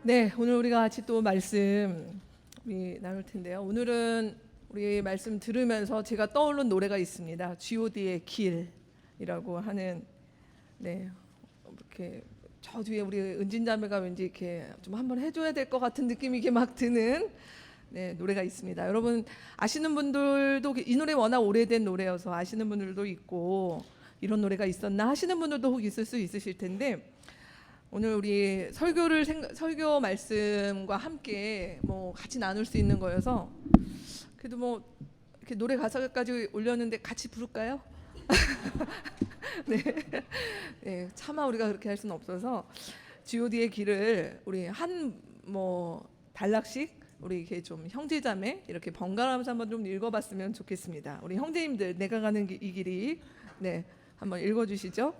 네, 오늘 우리가 같이 또 말씀 나눌 텐데요. 오늘은 우리 말씀 들으면서 제가 떠오른 노래가 있습니다. G.O.D의 길이라고 하는, 네, 이렇게 저 뒤에 우리 은진자매가 왠지 이렇게 좀 한번 해줘야 될 것 같은 느낌이 이렇게 막 드는, 네, 노래가 있습니다. 여러분 아시는 분들도 이 노래 워낙 오래된 노래여서 아시는 분들도 있고 이런 노래가 있었나 하시는 분들도 혹 있을 수 있으실 텐데, 오늘 우리 설교 말씀과 함께 뭐 같이 나눌 수 있는 거여서, 그래도 뭐 이렇게 노래 가사까지 올렸는데 같이 부를까요? 네. 네, 차마 우리가 그렇게 할 수는 없어서 G.O.D의 길을 우리 한 뭐 단락씩 우리 이렇게 좀 형제자매 이렇게 번갈아가면서 한번 좀 읽어봤으면 좋겠습니다. 우리 형제님들, 내가 가는 이 길이, 네, 한번 읽어주시죠.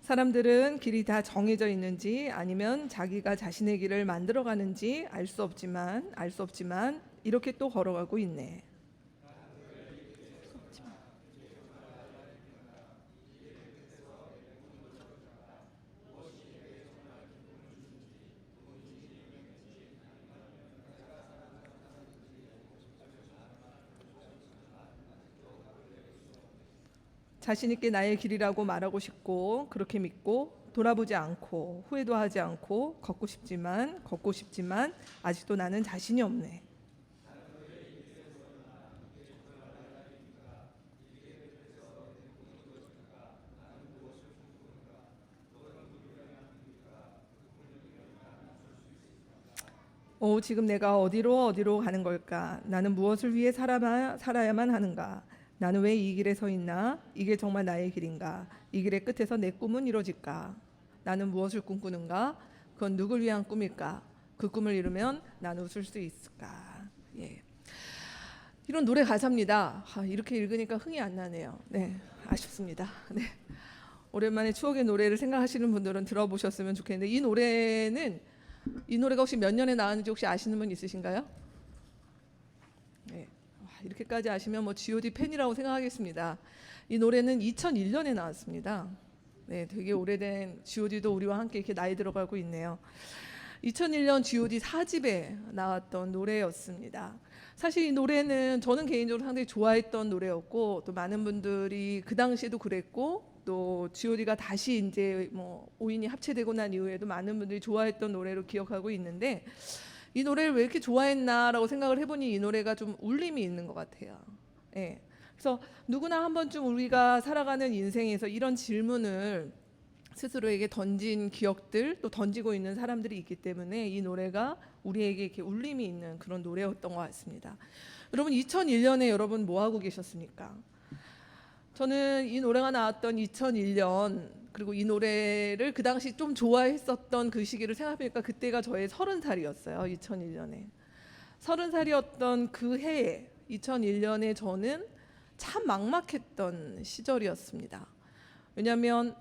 사람들은 길이 다 정해져 있는지 아니면 자기가 자신의 길을 만들어 가는지 알 수 없지만 이렇게 또 걸어가고 있네. 자신 있게 나의 길이라고 말하고 싶고 그렇게 믿고 돌아보지 않고 후회도 하지 않고 걷고 싶지만 아직도 나는 자신이 없네. 지금 내가 어디로 가는 걸까? 나는 무엇을 위해 살아야만 하는가? 나는 왜 이 길에 서 있나? 이게 정말 나의 길인가? 이 길의 끝에서 내 꿈은 이루어질까? 나는 무엇을 꿈꾸는가? 그건 누굴 위한 꿈일까? 그 꿈을 이루면 나는 웃을 수 있을까? 예. 이런 노래 가사입니다. 이렇게 읽으니까 흥이 안 나네요. 네, 아쉽습니다. 네. 오랜만에 추억의 노래를 생각하시는 분들은 들어보셨으면 좋겠는데, 이 노래가 혹시 몇 년에 나왔는지 혹시 아시는 분 있으신가요? 네. 이렇게까지 아시면 뭐 G.O.D 팬이라고 생각하겠습니다. 이 노래는 2001년에 나왔습니다. 네, 되게 오래된 G.O.D도 우리와 함께 이렇게 나이 들어가고 있네요. 2001년 G.O.D 4집에 나왔던 노래였습니다. 사실 이 노래는 저는 개인적으로 상당히 좋아했던 노래였고, 또 많은 분들이 그 당시에도 그랬고, 또 G.O.D가 다시 이제 뭐 5인이 합체되고 난 이후에도 많은 분들이 좋아했던 노래로 기억하고 있는데, 이 노래를 왜 이렇게 좋아했나라고 생각을 해보니 이 노래가 좀 울림이 있는 것 같아요. 예. 그래서 누구나 한 번쯤 우리가 살아가는 인생에서 이런 질문을 스스로에게 던진 기억들, 또 던지고 있는 사람들이 있기 때문에 이 노래가 우리에게 이렇게 울림이 있는 그런 노래였던 것 같습니다. 여러분 2001년에 여러분 뭐 하고 계셨습니까? 저는 이 노래가 나왔던 2001년, 그리고 이 노래를 그 당시 좀 좋아했었던 그 시기를 생각해보니까 그때가 저의 30살이었어요. 2001년에 30살이었던 그 해에 2001년에 저는 참 막막했던 시절이었습니다. 왜냐하면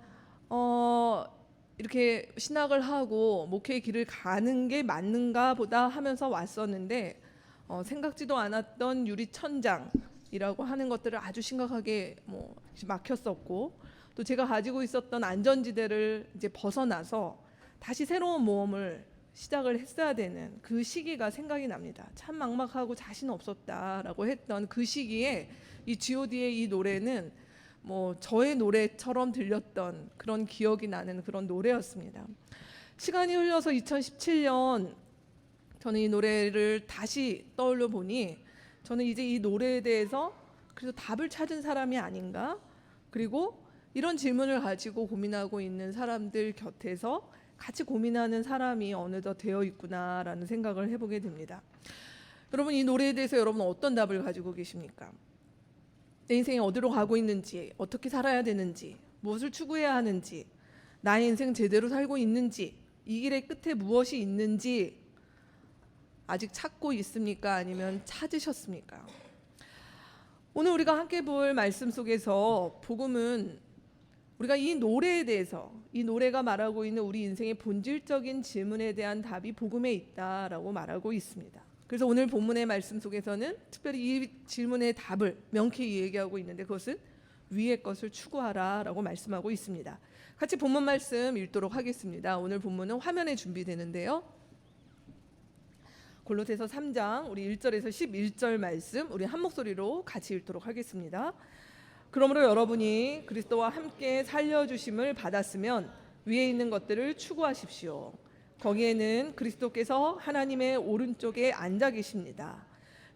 이렇게 신학을 하고 목회의 길을 가는 게 맞는가 보다 하면서 왔었는데, 생각지도 않았던 유리천장이라고 하는 것들을 아주 심각하게 뭐 막혔었고, 또 제가 가지고 있었던 안전지대를 이제 벗어나서 다시 새로운 모험을 시작을 했어야 되는 그 시기가 생각이 납니다. 참 막막하고 자신 없었다라고 했던 그 시기에 이 G.O.D의 이 노래는 뭐 저의 노래처럼 들렸던 그런 기억이 나는 그런 노래였습니다. 시간이 흘러서 2017년 저는 이 노래를 다시 떠올려 보니 저는 이제 이 노래에 대해서 그래서 답을 찾은 사람이 아닌가, 그리고 이런 질문을 가지고 고민하고 있는 사람들 곁에서 같이 고민하는 사람이 어느덧 되어 있구나라는 생각을 해보게 됩니다. 여러분 이 노래에 대해서 여러분 어떤 답을 가지고 계십니까? 내 인생이 어디로 가고 있는지, 어떻게 살아야 되는지, 무엇을 추구해야 하는지, 나의 인생 제대로 살고 있는지, 이 길의 끝에 무엇이 있는지 아직 찾고 있습니까? 아니면 찾으셨습니까? 오늘 우리가 함께 볼 말씀 속에서 복음은 우리가 이 노래에 대해서, 이 노래가 말하고 있는 우리 인생의 본질적인 질문에 대한 답이 복음에 있다라고 말하고 있습니다. 그래서 오늘 본문의 말씀 속에서는 특별히 이 질문의 답을 명쾌히 얘기하고 있는데 그것은 위의 것을 추구하라 라고 말씀하고 있습니다. 같이 본문 말씀 읽도록 하겠습니다. 오늘 본문은 화면에 준비되는데요. 골로새서 3장 우리 1절에서 11절 말씀 우리 한 목소리로 같이 읽도록 하겠습니다. 그러므로 여러분이 그리스도와 함께 살려주심을 받았으면 위에 있는 것들을 추구하십시오. 거기에는 그리스도께서 하나님의 오른쪽에 앉아 계십니다.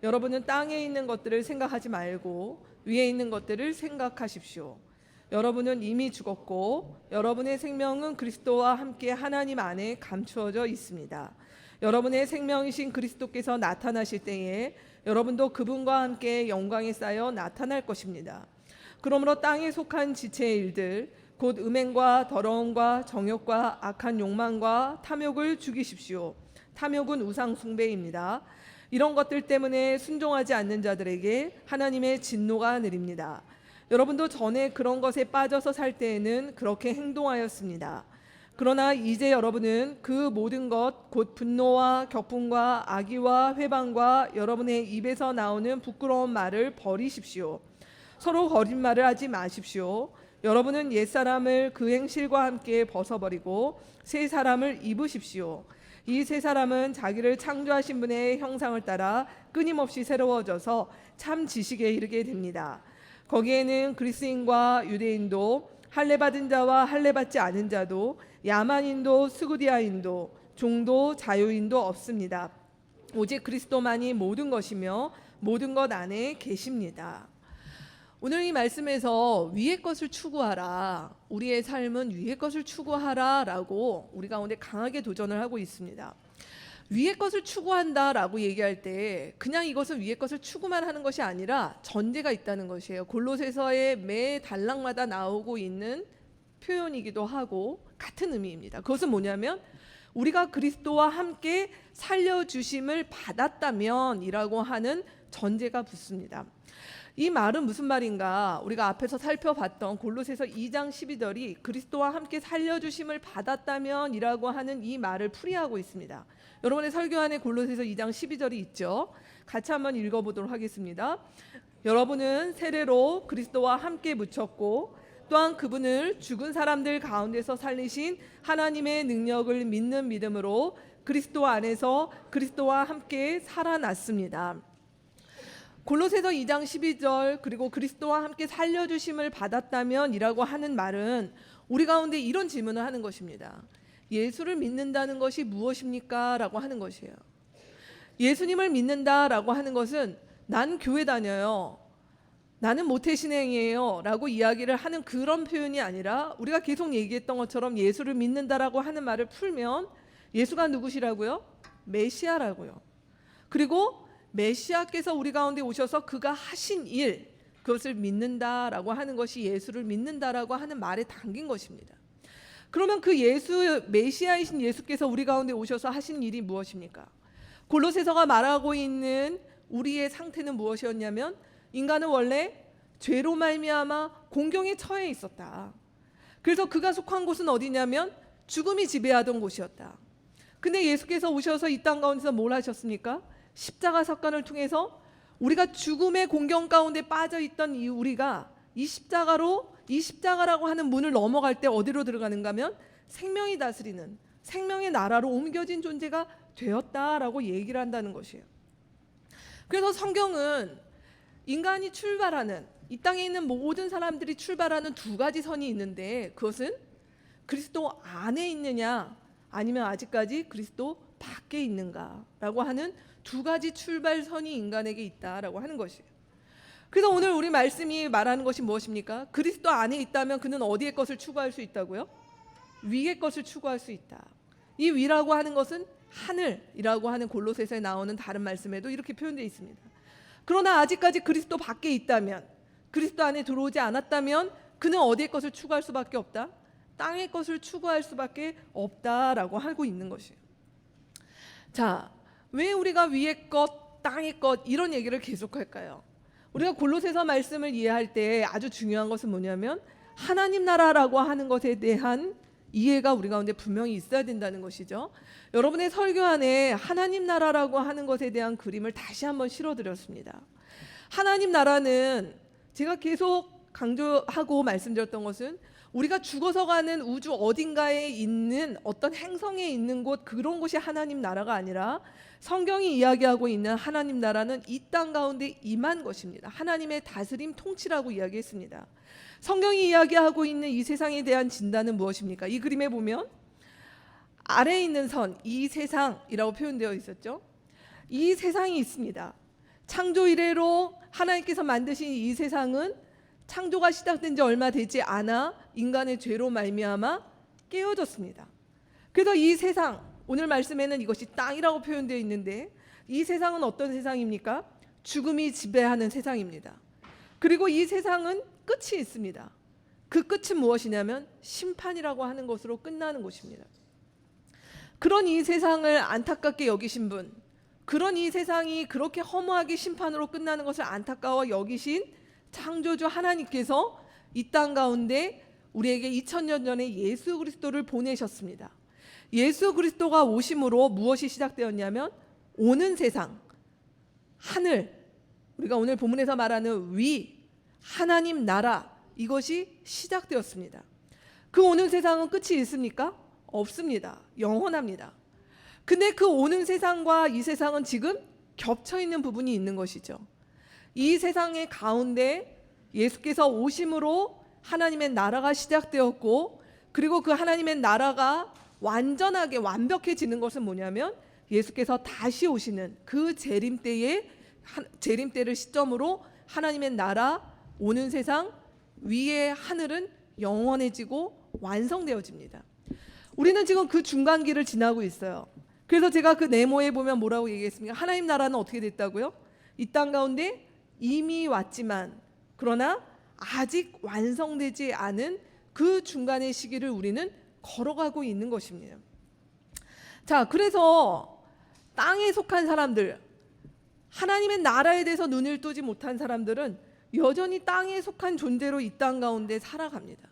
여러분은 땅에 있는 것들을 생각하지 말고 위에 있는 것들을 생각하십시오. 여러분은 이미 죽었고 여러분의 생명은 그리스도와 함께 하나님 안에 감추어져 있습니다. 여러분의 생명이신 그리스도께서 나타나실 때에 여러분도 그분과 함께 영광에 쌓여 나타날 것입니다. 그러므로 땅에 속한 지체의 일들 곧 음행과 더러움과 정욕과 악한 욕망과 탐욕을 죽이십시오. 탐욕은 우상 숭배입니다. 이런 것들 때문에 순종하지 않는 자들에게 하나님의 진노가 내립니다. 여러분도 전에 그런 것에 빠져서 살 때에는 그렇게 행동하였습니다. 그러나 이제 여러분은 그 모든 것 곧 분노와 격분과 악의와 회방과 여러분의 입에서 나오는 부끄러운 말을 버리십시오. 서로 거짓말을 하지 마십시오. 여러분은 옛사람을 그 행실과 함께 벗어버리고 새 사람을 입으십시오. 이 새 사람은 자기를 창조하신 분의 형상을 따라 끊임없이 새로워져서 참 지식에 이르게 됩니다. 거기에는 그리스인과 유대인도 할례받은 자와 할례받지 않은 자도 야만인도 스구디아인도 종도 자유인도 없습니다. 오직 그리스도만이 모든 것이며 모든 것 안에 계십니다. 오늘 이 말씀에서 위의 것을 추구하라, 우리의 삶은 위의 것을 추구하라 라고 우리 가운데 강하게 도전을 하고 있습니다. 위의 것을 추구한다라고 얘기할 때 그냥 이것은 위의 것을 추구만 하는 것이 아니라 전제가 있다는 것이에요. 골로새서의 매 단락마다 나오고 있는 표현이기도 하고 같은 의미입니다. 그것은 뭐냐면 우리가 그리스도와 함께 살려주심을 받았다면 이라고 하는 전제가 붙습니다. 이 말은 무슨 말인가? 우리가 앞에서 살펴봤던 골로새서 2장 12절이 그리스도와 함께 살려주심을 받았다면 이라고 하는 이 말을 풀이하고 있습니다. 여러분의 설교 안에 골로새서 2장 12절이 있죠. 같이 한번 읽어보도록 하겠습니다. 여러분은 세례로 그리스도와 함께 묻혔고 또한 그분을 죽은 사람들 가운데서 살리신 하나님의 능력을 믿는 믿음으로 그리스도 안에서 그리스도와 함께 살아났습니다. 골로새서 2장 12절 그리고 그리스도와 함께 살려주심을 받았다면 이라고 하는 말은 우리 가운데 이런 질문을 하는 것입니다. 예수를 믿는다는 것이 무엇입니까? 라고 하는 것이에요. 예수님을 믿는다라고 하는 것은 난 교회 다녀요, 나는 모태신앙이에요 라고 이야기를 하는 그런 표현이 아니라 우리가 계속 얘기했던 것처럼 예수를 믿는다라고 하는 말을 풀면 예수가 누구시라고요? 메시아라고요. 그리고 메시아께서 우리 가운데 오셔서 그가 하신 일, 그것을 믿는다라고 하는 것이 예수를 믿는다라고 하는 말에 담긴 것입니다. 그러면 그 예수, 메시아이신 예수께서 우리 가운데 오셔서 하신 일이 무엇입니까? 골로새서가 말하고 있는 우리의 상태는 무엇이었냐면 인간은 원래 죄로 말미암아 공경에 처해 있었다. 그래서 그가 속한 곳은 어디냐면 죽음이 지배하던 곳이었다. 근데 예수께서 오셔서 이 땅 가운데서 뭘 하셨습니까? 십자가 사건을 통해서 우리가 죽음의 공경 가운데 빠져있던 이 우리가 이 십자가라고 하는 문을 넘어갈 때 어디로 들어가는가 하면 생명이 다스리는 생명의 나라로 옮겨진 존재가 되었다라고 얘기를 한다는 것이에요. 그래서 성경은 인간이 출발하는, 이 땅에 있는 모든 사람들이 출발하는 두 가지 선이 있는데 그것은 그리스도 안에 있느냐 아니면 아직까지 그리스도 밖에 있는가라고 하는 두 가지 출발선이 인간에게 있다라고 하는 것이에요. 그래서 오늘 우리 말씀이 말하는 것이 무엇입니까? 그리스도 안에 있다면 그는 어디의 것을 추구할 수 있다고요? 위의 것을 추구할 수 있다. 이 위라고 하는 것은 하늘이라고 하는 골로새서에 나오는 다른 말씀에도 이렇게 표현되어 있습니다. 그러나 아직까지 그리스도 밖에 있다면, 그리스도 안에 들어오지 않았다면 그는 어디의 것을 추구할 수밖에 없다? 땅의 것을 추구할 수밖에 없다라고 하고 있는 것이에요. 자, 왜 우리가 위의 것, 땅의 것 이런 얘기를 계속할까요? 우리가 골로새서 말씀을 이해할 때 아주 중요한 것은 뭐냐면 하나님 나라라고 하는 것에 대한 이해가 우리 가운데 분명히 있어야 된다는 것이죠. 여러분의 설교 안에 하나님 나라라고 하는 것에 대한 그림을 다시 한번 실어드렸습니다. 하나님 나라는 제가 계속 강조하고 말씀드렸던 것은 우리가 죽어서 가는 우주 어딘가에 있는 어떤 행성에 있는 곳, 그런 곳이 하나님 나라가 아니라 성경이 이야기하고 있는 하나님 나라는 이 땅 가운데 임한 것입니다. 하나님의 다스림, 통치라고 이야기했습니다. 성경이 이야기하고 있는 이 세상에 대한 진단은 무엇입니까? 이 그림에 보면 아래에 있는 선, 이 세상이라고 표현되어 있었죠. 이 세상이 있습니다. 창조 이래로 하나님께서 만드신 이 세상은 창조가 시작된 지 얼마 되지 않아 인간의 죄로 말미암아 깨어졌습니다. 그래서 이 세상, 오늘 말씀에는 이것이 땅이라고 표현되어 있는데 이 세상은 어떤 세상입니까? 죽음이 지배하는 세상입니다. 그리고 이 세상은 끝이 있습니다. 그 끝은 무엇이냐면 심판이라고 하는 것으로 끝나는 것입니다. 그런 이 세상을 안타깝게 여기신 분, 그런 이 세상이 그렇게 허무하게 심판으로 끝나는 것을 안타까워 여기신 창조주 하나님께서 이 땅 가운데 우리에게 2000년 전에 예수 그리스도를 보내셨습니다. 예수 그리스도가 오심으로 무엇이 시작되었냐면 오는 세상, 하늘, 우리가 오늘 본문에서 말하는 위, 하나님 나라, 이것이 시작되었습니다. 그 오는 세상은 끝이 있습니까? 없습니다. 영원합니다. 근데 그 오는 세상과 이 세상은 지금 겹쳐 있는 부분이 있는 것이죠. 이 세상의 가운데 예수께서 오심으로 하나님의 나라가 시작되었고, 그리고 그 하나님의 나라가 완전하게 완벽해지는 것은 뭐냐면 예수께서 다시 오시는 그 재림때를 시점으로 하나님의 나라, 오는 세상, 위의 하늘은 영원해지고 완성되어집니다. 우리는 지금 그 중간기를 지나고 있어요. 그래서 제가 그 네모에 보면 뭐라고 얘기했습니까? 하나님 나라는 어떻게 됐다고요? 이 땅 가운데 이미 왔지만 그러나 아직 완성되지 않은 그 중간의 시기를 우리는 걸어가고 있는 것입니다. 자, 그래서 땅에 속한 사람들, 하나님의 나라에 대해서 눈을 뜨지 못한 사람들은 여전히 땅에 속한 존재로 이 땅 가운데 살아갑니다.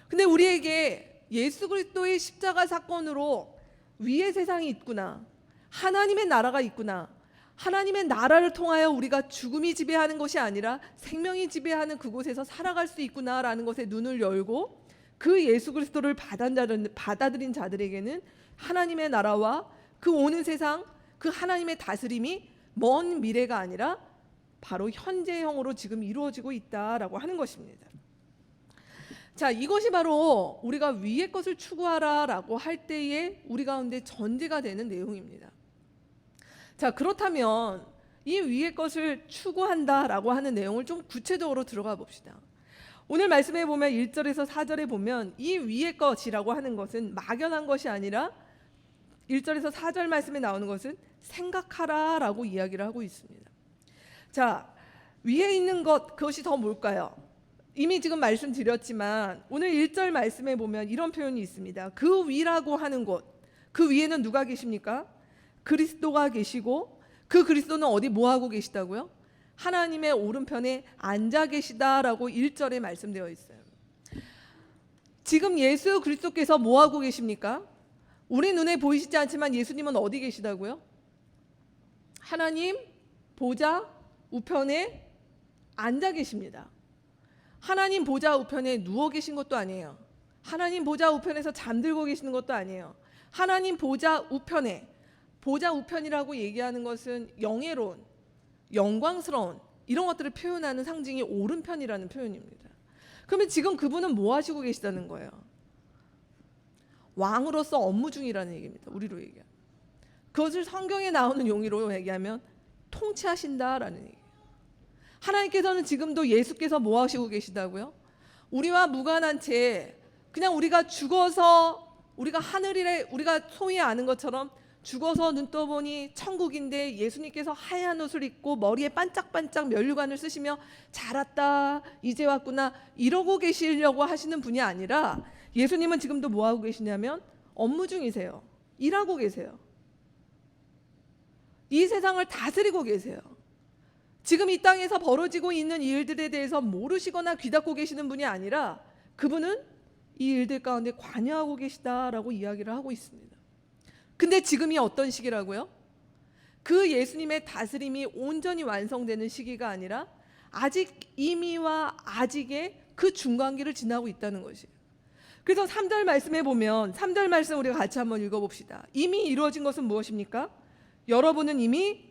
근데 우리에게 예수 그리스도의 십자가 사건으로 위의 세상이 있구나, 하나님의 나라가 있구나, 하나님의 나라를 통하여 우리가 죽음이 지배하는 것이 아니라 생명이 지배하는 그곳에서 살아갈 수 있구나라는 것에 눈을 열고 그 예수 그리스도를 받아들인 자들에게는 하나님의 나라와 그 오는 세상, 그 하나님의 다스림이 먼 미래가 아니라 바로 현재형으로 지금 이루어지고 있다라고 하는 것입니다. 자, 이것이 바로 우리가 위의 것을 추구하라라고 할 때에 우리 가운데 전제가 되는 내용입니다. 자, 그렇다면 이 위의 것을 추구한다라고 하는 내용을 좀 구체적으로 들어가 봅시다. 오늘 말씀에 보면 1절에서 4절에 보면 이 위의 것이라고 하는 것은 막연한 것이 아니라 1절에서 4절 말씀에 나오는 것은 생각하라라고 이야기를 하고 있습니다. 자, 위에 있는 것, 그것이 더 뭘까요? 이미 지금 말씀드렸지만 오늘 1절 말씀에 보면 이런 표현이 있습니다. 그 위라고 하는 곳, 그 위에는 누가 계십니까? 그리스도가 계시고 그 그리스도는 어디 뭐하고 계시다고요? 하나님의 오른편에 앉아 계시다라고 1절에 말씀되어 있어요. 지금 예수 그리스도께서 뭐하고 계십니까? 우리 눈에 보이시지 않지만 예수님은 어디 계시다고요? 하나님 보좌 우편에 앉아 계십니다. 하나님 보좌 우편에 누워 계신 것도 아니에요. 하나님 보좌 우편에서 잠들고 계시는 것도 아니에요. 하나님 보좌 우편에, 보좌 우편이라고 얘기하는 것은 영예로운, 영광스러운 이런 것들을 표현하는 상징이 오른편이라는 표현입니다. 그러면 지금 그분은 뭐 하시고 계시다는 거예요? 왕으로서 업무 중이라는 얘기입니다. 우리로 얘기하면. 그것을 성경에 나오는 용어로 얘기하면 통치하신다라는 얘기예요. 하나님께서는 지금도 예수께서 뭐 하시고 계시다고요? 우리와 무관한 채 그냥 우리가 죽어서 우리가 하늘이래 우리가 소위 아는 것처럼 죽어서 눈 떠보니 천국인데 예수님께서 하얀 옷을 입고 머리에 반짝반짝 면류관을 쓰시며 잘 왔다 이제 왔구나 이러고 계시려고 하시는 분이 아니라 예수님은 지금도 뭐 하고 계시냐면 업무 중이세요. 일하고 계세요. 이 세상을 다스리고 계세요. 지금 이 땅에서 벌어지고 있는 일들에 대해서 모르시거나 귀닫고 계시는 분이 아니라 그분은 이 일들 가운데 관여하고 계시다라고 이야기를 하고 있습니다. 근데 지금이 어떤 시기라고요? 그 예수님의 다스림이 온전히 완성되는 시기가 아니라 아직 이미와 아직의 그 중간기를 지나고 있다는 것이에요. 그래서 3절 말씀에 보면 3절 말씀 우리가 같이 한번 읽어봅시다. 이미 이루어진 것은 무엇입니까? 여러분은 이미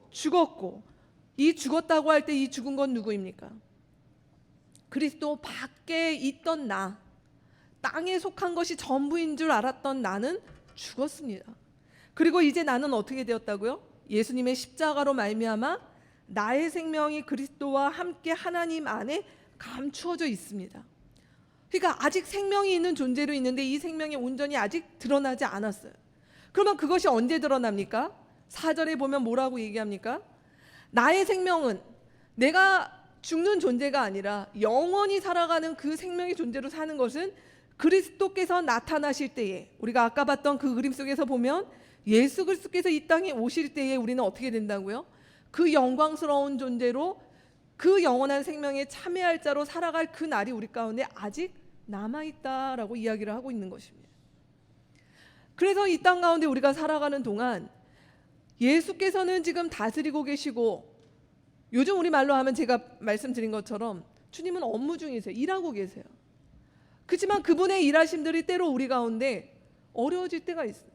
죽었고, 이 죽었다고 할 때 이 죽은 건 누구입니까? 그리스도 밖에 있던 나, 땅에 속한 것이 전부인 줄 알았던 나는 죽었습니다. 그리고 이제 나는 어떻게 되었다고요? 예수님의 십자가로 말미암아 나의 생명이 그리스도와 함께 하나님 안에 감추어져 있습니다. 그러니까 아직 생명이 있는 존재로 있는데 이 생명이 온전히 아직 드러나지 않았어요. 그러면 그것이 언제 드러납니까? 4절에 보면 뭐라고 얘기합니까? 나의 생명은 내가 죽는 존재가 아니라 영원히 살아가는 그 생명의 존재로 사는 것은 그리스도께서 나타나실 때에, 우리가 아까 봤던 그 그림 속에서 보면 예수 그리스도께서 이 땅에 오실 때에 우리는 어떻게 된다고요? 그 영광스러운 존재로 그 영원한 생명에 참여할 자로 살아갈 그 날이 우리 가운데 아직 남아있다라고 이야기를 하고 있는 것입니다. 그래서 이 땅 가운데 우리가 살아가는 동안 예수께서는 지금 다스리고 계시고, 요즘 우리 말로 하면 제가 말씀드린 것처럼 주님은 업무 중이세요. 일하고 계세요. 그렇지만 그분의 일하심들이 때로 우리 가운데 어려워질 때가 있어요.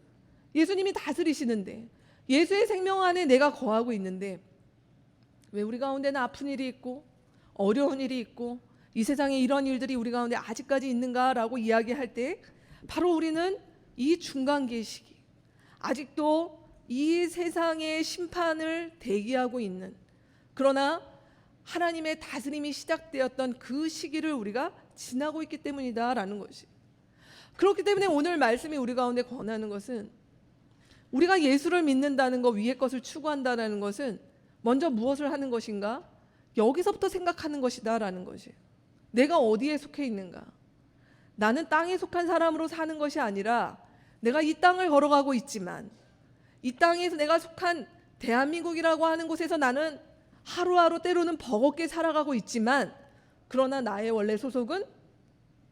예수님이 다스리시는데, 예수의 생명 안에 내가 거하고 있는데 왜 우리 가운데는 아픈 일이 있고 어려운 일이 있고 이 세상에 이런 일들이 우리 가운데 아직까지 있는가라고 이야기할 때, 바로 우리는 이 중간기의 시기, 아직도 이 세상의 심판을 대기하고 있는, 그러나 하나님의 다스림이 시작되었던 그 시기를 우리가 지나고 있기 때문이다라는 것이. 그렇기 때문에 오늘 말씀이 우리 가운데 권하는 것은, 우리가 예수를 믿는다는 것, 위의 것을 추구한다는 것은 먼저 무엇을 하는 것인가? 여기서부터 생각하는 것이다라는 것이에요. 내가 어디에 속해 있는가? 나는 땅에 속한 사람으로 사는 것이 아니라 내가 이 땅을 걸어가고 있지만, 이 땅에서 내가 속한 대한민국이라고 하는 곳에서 나는 하루하루 때로는 버겁게 살아가고 있지만, 그러나 나의 원래 소속은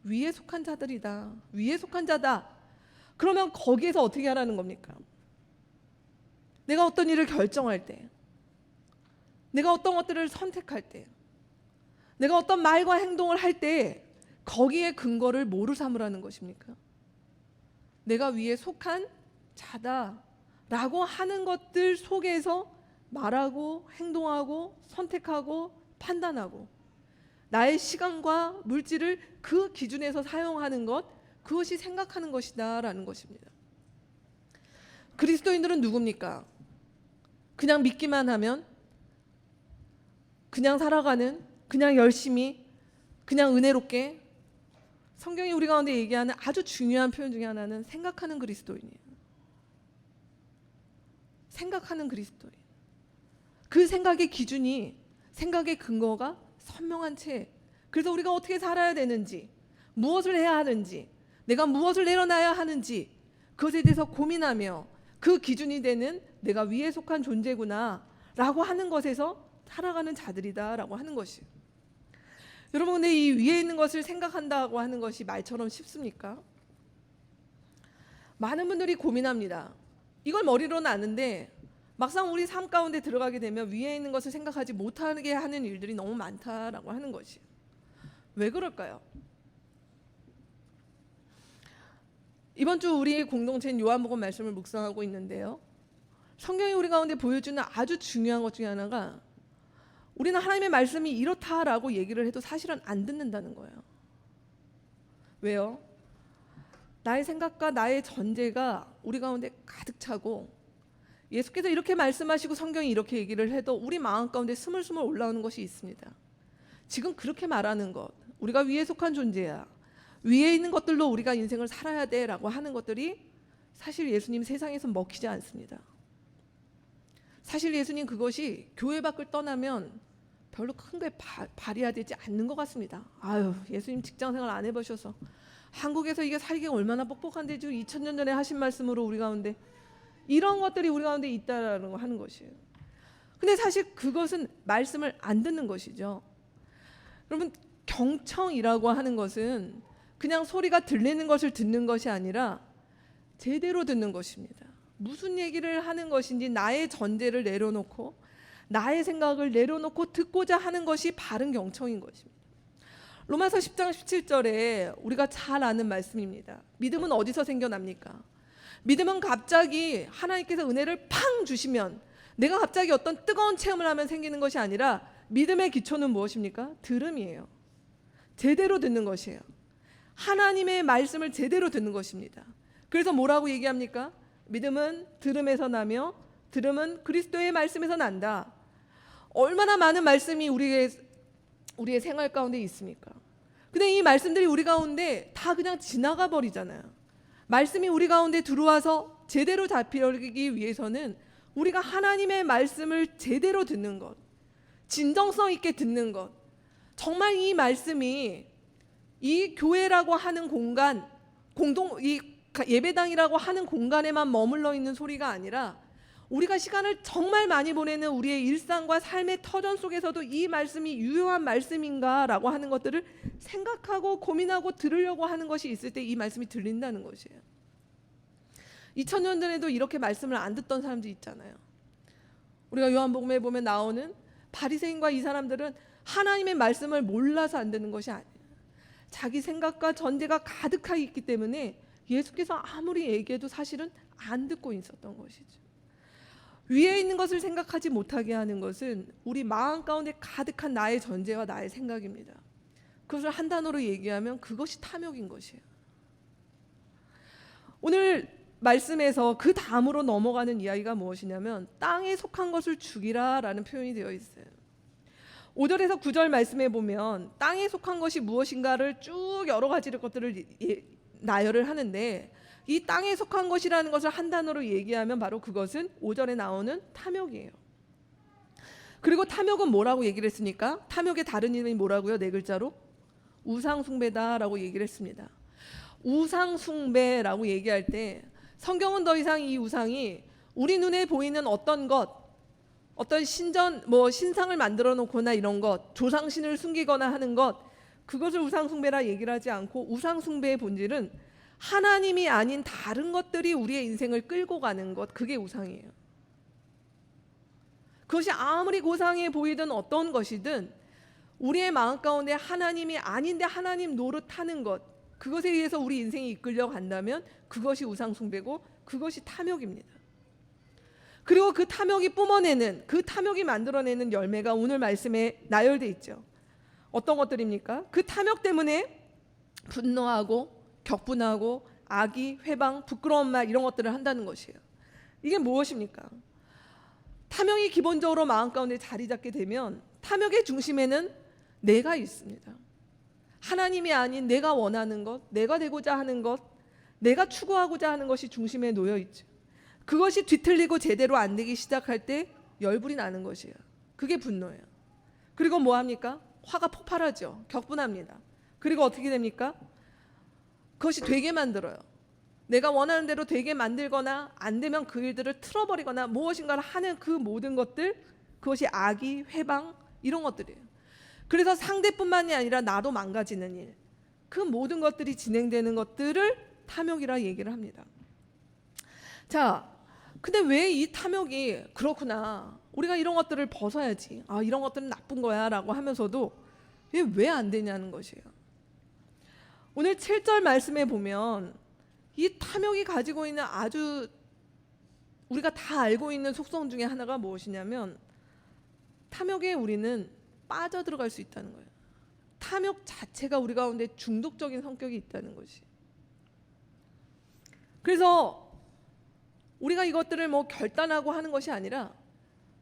위에 속한 자들이다. 위에 속한 자다. 그러면 거기에서 어떻게 하라는 겁니까? 내가 어떤 일을 결정할 때, 내가 어떤 것들을 선택할 때, 내가 어떤 말과 행동을 할 때 거기에 근거를 뭐로 삼으라는 것입니까? 내가 위에 속한 자다라고 하는 것들 속에서 말하고 행동하고 선택하고 판단하고, 나의 시간과 물질을 그 기준에서 사용하는 것, 그것이 생각하는 것이다 라는 것입니다. 그리스도인들은 누굽니까? 그냥 믿기만 하면, 그냥 살아가는, 그냥 열심히, 그냥 은혜롭게, 성경이 우리 가운데 얘기하는 아주 중요한 표현 중에 하나는 생각하는 그리스도인이에요. 생각하는 그리스도인. 그 생각의 기준이, 생각의 근거가 선명한 채, 그래서 우리가 어떻게 살아야 되는지, 무엇을 해야 하는지, 내가 무엇을 내려놔야 하는지, 그것에 대해서 고민하며 그 기준이 되는 내가 위에 속한 존재구나 라고 하는 것에서 살아가는 자들이다 라고 하는 것이. 여러분, 근데 이 위에 있는 것을 생각한다고 하는 것이 말처럼 쉽습니까? 많은 분들이 고민합니다. 이걸 머리로는 아는데 막상 우리 삶 가운데 들어가게 되면 위에 있는 것을 생각하지 못하게 하는 일들이 너무 많다라고 하는 것이. 왜 그럴까요? 이번 주 우리 공동체인 요한복음 말씀을 묵상하고 있는데요, 성경이 우리 가운데 보여주는 아주 중요한 것 중에 하나가, 우리는 하나님의 말씀이 이렇다라고 얘기를 해도 사실은 안 듣는다는 거예요. 왜요? 나의 생각과 나의 전제가 우리 가운데 가득 차고, 예수께서 이렇게 말씀하시고 성경이 이렇게 얘기를 해도 우리 마음 가운데 스물스물 올라오는 것이 있습니다. 지금 그렇게 말하는 것, 우리가 위에 속한 존재야, 위에 있는 것들로 우리가 인생을 살아야 돼 라고 하는 것들이 사실 예수님 세상에서 먹히지 않습니다. 사실 예수님 그것이 교회 밖을 떠나면 별로 큰 게 발휘되지 않는 것 같습니다. 아유, 예수님 직장생활 안 해보셔서 한국에서 이게 살기가 얼마나 뻑뻑한데 지금 2000년 전에 하신 말씀으로 우리 가운데 이런 것들이 우리 가운데 있다라는 거 하는 것이에요. 근데 사실 그것은 말씀을 안 듣는 것이죠. 여러분, 경청이라고 하는 것은 그냥 소리가 들리는 것을 듣는 것이 아니라 제대로 듣는 것입니다. 무슨 얘기를 하는 것인지 나의 전제를 내려놓고 나의 생각을 내려놓고 듣고자 하는 것이 바른 경청인 것입니다. 로마서 10장 17절에 우리가 잘 아는 말씀입니다. 믿음은 어디서 생겨납니까? 믿음은 갑자기 하나님께서 은혜를 팡 주시면 내가 갑자기 어떤 뜨거운 체험을 하면 생기는 것이 아니라 믿음의 기초는 무엇입니까? 들음이에요. 제대로 듣는 것이에요. 하나님의 말씀을 제대로 듣는 것입니다. 그래서 뭐라고 얘기합니까? 믿음은 들음에서 나며 들음은 그리스도의 말씀에서 난다. 얼마나 많은 말씀이 우리의 생활 가운데 있습니까? 근데 이 말씀들이 우리 가운데 다 그냥 지나가 버리잖아요. 말씀이 우리 가운데 들어와서 제대로 잡히기 위해서는 우리가 하나님의 말씀을 제대로 듣는 것, 진정성 있게 듣는 것, 정말 이 말씀이 이 교회라고 하는 공간, 이 예배당이라고 하는 공간에만 머물러 있는 소리가 아니라 우리가 시간을 정말 많이 보내는 우리의 일상과 삶의 터전 속에서도 이 말씀이 유효한 말씀인가라고 하는 것들을 생각하고 고민하고 들으려고 하는 것이 있을 때 이 말씀이 들린다는 것이에요. 2000년 전에도 이렇게 말씀을 안 듣던 사람들이 있잖아요. 우리가 요한복음에 보면 나오는 바리새인과 이 사람들은 하나님의 말씀을 몰라서 안 듣는 것이 아니에요. 자기 생각과 전제가 가득하게 있기 때문에 예수께서 아무리 얘기해도 사실은 안 듣고 있었던 것이죠. 위에 있는 것을 생각하지 못하게 하는 것은 우리 마음 가운데 가득한 나의 전제와 나의 생각입니다. 그것을 한 단어로 얘기하면 그것이 탐욕인 것이에요. 오늘 말씀에서 그 다음으로 넘어가는 이야기가 무엇이냐면 땅에 속한 것을 죽이라라는 표현이 되어 있어요. 5절에서 9절 말씀에 보면 땅에 속한 것이 무엇인가를 쭉 여러 가지 것들을 나열을 하는데 이 땅에 속한 것이라는 것을 한 단어로 얘기하면 바로 그것은 5절에 나오는 탐욕이에요. 그리고 탐욕은 뭐라고 얘기를 했습니까? 탐욕의 다른 이름이 뭐라고요? 네 글자로 우상숭배다라고 얘기를 했습니다. 우상숭배라고 얘기할 때 성경은 더 이상 이 우상이 우리 눈에 보이는 어떤 것, 어떤 신상을 만들어 놓거나 이런 것, 조상신을 숨기거나 하는 것, 그것을 우상숭배라 얘기를 하지 않고 우상숭배의 본질은 하나님이 아닌 다른 것들이 우리의 인생을 끌고 가는 것, 그게 우상이에요. 그것이 아무리 고상해 보이든 어떤 것이든 우리의 마음 가운데 하나님이 아닌데 하나님 노릇하는 것, 그것에 의해서 우리 인생이 이끌려 간다면 그것이 우상숭배고 그것이 탐욕입니다. 그리고 그 탐욕이 뿜어내는, 그 탐욕이 만들어내는 열매가 오늘 말씀에 나열되어 있죠. 어떤 것들입니까? 그 탐욕 때문에 분노하고 격분하고 악의, 회방, 부끄러운 말 이런 것들을 한다는 것이에요. 이게 무엇입니까? 탐욕이 기본적으로 마음 가운데 자리 잡게 되면 탐욕의 중심에는 내가 있습니다. 하나님이 아닌 내가 원하는 것, 내가 되고자 하는 것, 내가 추구하고자 하는 것이 중심에 놓여 있죠. 그것이 뒤틀리고 제대로 안 되기 시작할 때 열불이 나는 것이에요. 그게 분노예요. 그리고 뭐 합니까? 화가 폭발하죠. 격분합니다. 그리고 어떻게 됩니까? 그것이 되게 만들어요. 내가 원하는 대로 되게 만들거나 안 되면 그 일들을 틀어버리거나 무엇인가를 하는 그 모든 것들, 그것이 악의, 회방 이런 것들이에요. 그래서 상대뿐만이 아니라 나도 망가지는 일, 그 모든 것들이 진행되는 것들을 탐욕이라 얘기를 합니다. 자, 근데 왜 이 탐욕이 그렇구나, 우리가 이런 것들을 벗어야지, 이런 것들은 나쁜 거야 라고 하면서도 왜 안 되냐는 것이에요. 오늘 7절 말씀에 보면 이 탐욕이 가지고 있는 아주 우리가 다 알고 있는 속성 중에 하나가 무엇이냐면 탐욕에 우리는 빠져들어갈 수 있다는 거예요. 탐욕 자체가 우리 가운데 중독적인 성격이 있다는 것이. 그래서 우리가 이것들을 결단하고 하는 것이 아니라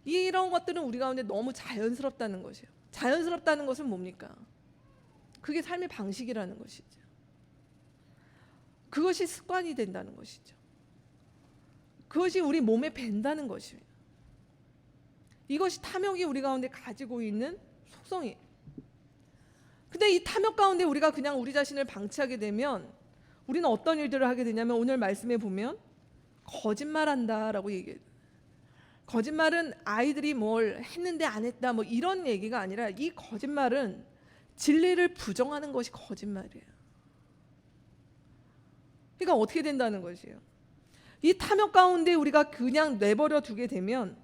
이런 것들은 우리 가운데 너무 자연스럽다는 것이에요. 자연스럽다는 것은 뭡니까? 그게 삶의 방식이라는 것이죠. 그것이 습관이 된다는 것이죠. 그것이 우리 몸에 밴다는 것입니다. 이것이 탐욕이 우리 가운데 가지고 있는 속성이에요. 근데 이 탐욕 가운데 우리가 그냥 우리 자신을 방치하게 되면 우리는 어떤 일들을 하게 되냐면 오늘 말씀에 보면 거짓말한다라고 얘기해요. 거짓말은 아이들이 뭘 했는데 안 했다 이런 얘기가 아니라 이 거짓말은 진리를 부정하는 것이 거짓말이에요. 그러니까 어떻게 된다는 것이에요. 이 탐욕 가운데 우리가 그냥 내버려 두게 되면